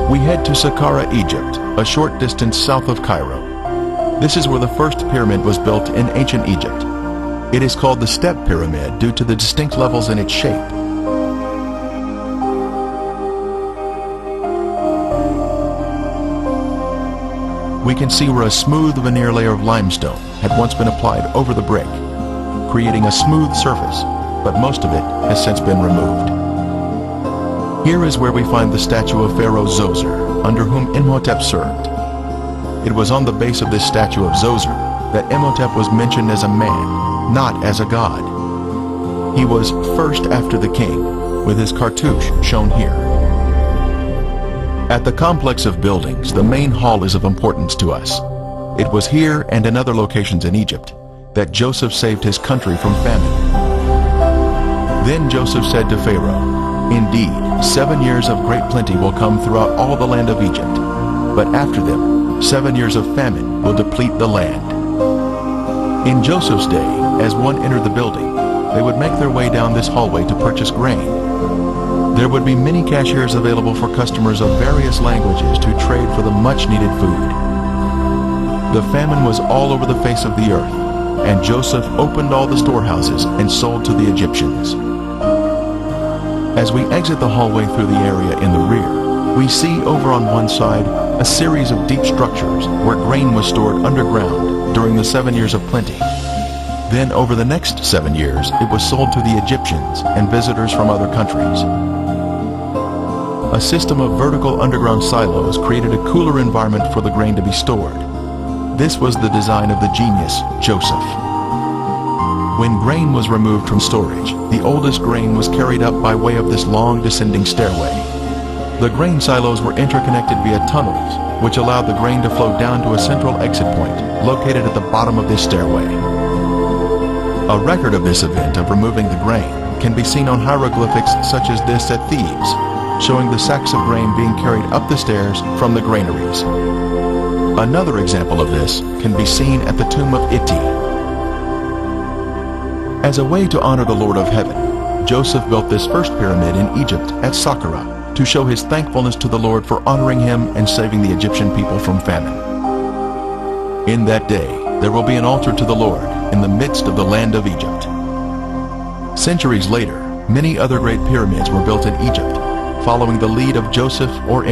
We head to Saqqara, Egypt, a short distance south of Cairo. This is where the first pyramid was built in ancient Egypt. It is called the Step Pyramid due to the distinct levels in its shape. We can see where a smooth veneer layer of limestone had once been applied over the brick, creating a smooth surface, but most of it has since been removed. Here is where we find the statue of Pharaoh Djoser, under whom Imhotep served. It was on the base of this statue of Djoser that Imhotep was mentioned as a man, not as a god. He was first after the king, with his cartouche shown here. At the complex of buildings, the main hall is of importance to us. It was here and in other locations in Egypt that Joseph saved his country from famine. Then Joseph said to Pharaoh, "Indeed, 7 years of great plenty will come throughout all the land of Egypt, but after them, 7 years of famine will deplete the land." In Joseph's day, as one entered the building, they would make their way down this hallway to purchase grain. There would be many cashiers available for customers of various languages to trade for the much-needed food. The famine was all over the face of the earth, and Joseph opened all the storehouses and sold to the Egyptians. As we exit the hallway through the area in the rear, we see over on one side a series of deep structures where grain was stored underground during the 7 years of plenty. Then over the next 7 years, it was sold to the Egyptians and visitors from other countries. A system of vertical underground silos created a cooler environment for the grain to be stored. This was the design of the genius, Joseph. When grain was removed from storage, the oldest grain was carried up by way of this long descending stairway. The grain silos were interconnected via tunnels, which allowed the grain to flow down to a central exit point, located at the bottom of this stairway. A record of this event of removing the grain can be seen on hieroglyphics such as this at Thebes, showing the sacks of grain being carried up the stairs from the granaries. Another example of this can be seen at the Tomb of Athena. As a way to honor the Lord of Heaven, Joseph built this first pyramid in Egypt at Saqqara to show his thankfulness to the Lord for honoring him and saving the Egyptian people from famine. In that day, there will be an altar to the Lord in the midst of the land of Egypt. Centuries later, many other great pyramids were built in Egypt, following the lead of Joseph or